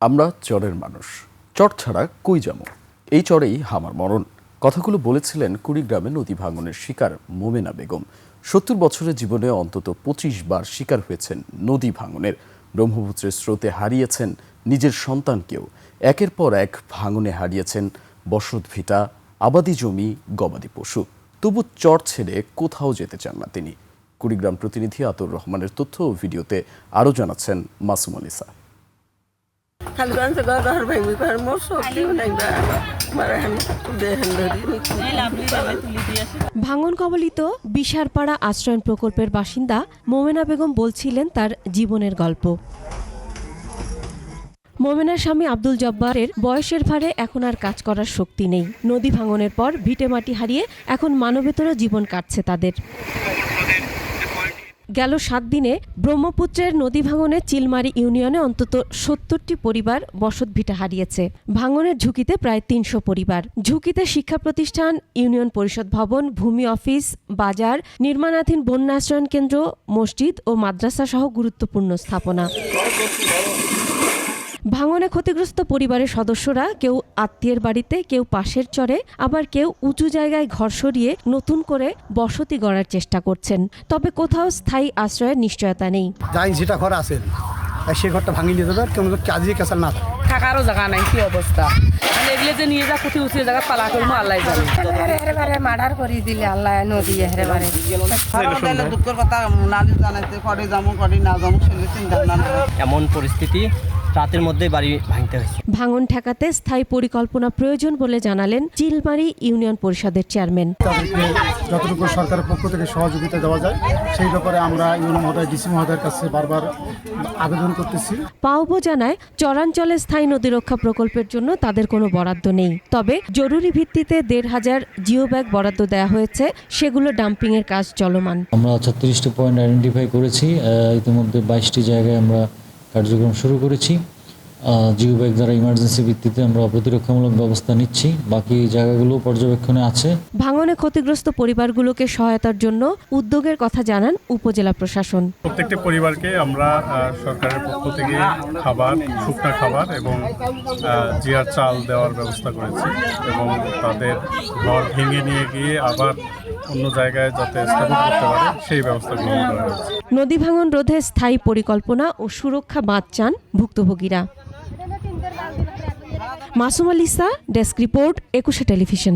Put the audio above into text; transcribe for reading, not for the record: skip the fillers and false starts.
আমরা চরের মানুষ, চর ছাড়া কই যাবো, এই চরেই হামার মরণ। কথাগুলো বলেছিলেন কুড়িগ্রামে নদী ভাঙনের শিকার মোমেনা বেগম। ৭০ বছরের জীবনে অন্তত ২৫ বার শিকার হয়েছেন নদী ভাঙনের। ব্রহ্মপুত্রের স্রোতে হারিয়েছেন নিজের সন্তানকেও। একের পর এক ভাঙনে হারিয়েছেন বসতভিটা, আবাদি জমি, গবাদি পশু। তবু চর ছেড়ে কোথাও যেতে চান না তিনি। কুড়িগ্রাম প্রতিনিধি আতর রহমানের তথ্য ও ভিডিওতে আরও জানাচ্ছেন মাসুম আলিসা। ভাঙন কবলিত বিশারপাড়া আশ্রয়ণ প্রকল্পের বাসিন্দা মোমেনা বেগম বলছিলেন তার জীবনের গল্প। মোমেনার স্বামী আব্দুল জব্বারের বয়সের ভারে এখন আর কাজ করার শক্তি নেই। নদী ভাঙনের পর ভিটেমাটি হারিয়ে এখন মানবেতর জীবন কাটছে তাদের। গেল ৭ দিনে ব্রহ্মপুত্রের নদী ভাঙনে চিলমারি ইউনিয়নে অন্তত ৭০টি পরিবার বসতভিটা হারিয়েছে। ভাঙনের ঝুঁকিতে প্রায় ৩০০ পরিবার। ঝুঁকিতে শিক্ষা প্রতিষ্ঠান, ইউনিয়ন পরিষদ ভবন, ভূমি অফিস, বাজার, নির্মাণাধীন বন্যাশ্রয়ণ কেন্দ্র, মসজিদ ও মাদ্রাসা সহ গুরুত্বপূর্ণ স্থাপনা। ভাঙনে ক্ষতিগ্রস্ত পরিবারের সদস্যরা কেউ আত্মীয়ের বাড়িতে, কেউ পাশের চরে, আবার কেউ উঁচু জায়গায় ঘর সরিয়ে নতুন করে বসতি গড়ার চেষ্টা করছেন। তবে কোথাও স্থায়ী আশ্রয়ের নিশ্চয়তা নেই। যাই যেটা ঘর আছেন সেই ঘরটা ভাঙিয়ে নিয়ে যাবে, কেউ কাজে কেসাল না থাকারও জায়গা নাই। কি অবস্থা, মানে এগুলো যে নিয়ে যা কোথায় উঁচু জায়গা পালা করবো আল্লাহ জানে। মার্ডার করে দিলে আল্লাহ নদী হেরেবারে দুঃখের কথা নালি জানাইতে করে যাবো করে না যাবো সেগুলো চিন্তা না। এমন পরিস্থিতি, রাতের মধ্যে বাড়ি ভাঙতে হয়েছে। ভাঙন ঠেকাতে স্থায়ী পরিকল্পনা প্রয়োজন বলে জানালেন চিলমারি ইউনিয়ন পরিষদের চেয়ারম্যান। তাদেরকে যতটুকু সরকারের পক্ষ থেকে সহযোগিতা দেওয়া যায় সেই ব্যাপারে আমরা ইউনিয়ন মহোদয়, ডিসি মহোদয়ের কাছে বারবার আবেদন করতেছি। পাওবো জানায় চরাঞ্চলে স্থায়ী নদী রক্ষা প্রকল্পের জন্য তাদের কোনো বরাদ্দ নেই। তবে জরুরি ভিত্তিতে ১৫০০ জিও ব্যাগ বরাদ্দ দেওয়া হয়েছে, সেগুলো ডাম্পিং এর কাজ চলমান। আমরা ৩৬টি পয়েন্ট আইডেন্টিফাই করেছি। ইতিমধ্যে ২২টি জায়গায় আমরা কার্যক্রম শুরু করেছি। জিও ব্যাগ দ্বারা ইমার্জেন্সি ভিত্তিতে আমরা প্রতিরক্ষামূলক ব্যবস্থা নিচ্ছি। বাকি জায়গাগুলো পর্যবেক্ষণে আছে। ভাঙনে ক্ষতিগ্রস্ত পরিবারগুলোকে সহায়তার জন্য উদ্যোগের কথা জানান উপজেলা প্রশাসন। প্রত্যেকটি পরিবারকে আমরা সরকারের পক্ষ থেকে খাবার, শুকনা খাবার এবং জিয়ার চাল দেওয়ার ব্যবস্থা করেছি এবং তাদের ঘর ভেঙে নিয়ে গিয়ে আবার অন্য জায়গায় যাতে স্থাপন করতে পারে সেই ব্যবস্থা গ্রহণ করা হয়েছে। নদী ভাঙন রোধে স্থায়ী পরিকল্পনা ও সুরক্ষা বাঁধ চান ভুক্তভোগীরা। Masum আলিসা, desk report, ২১ television.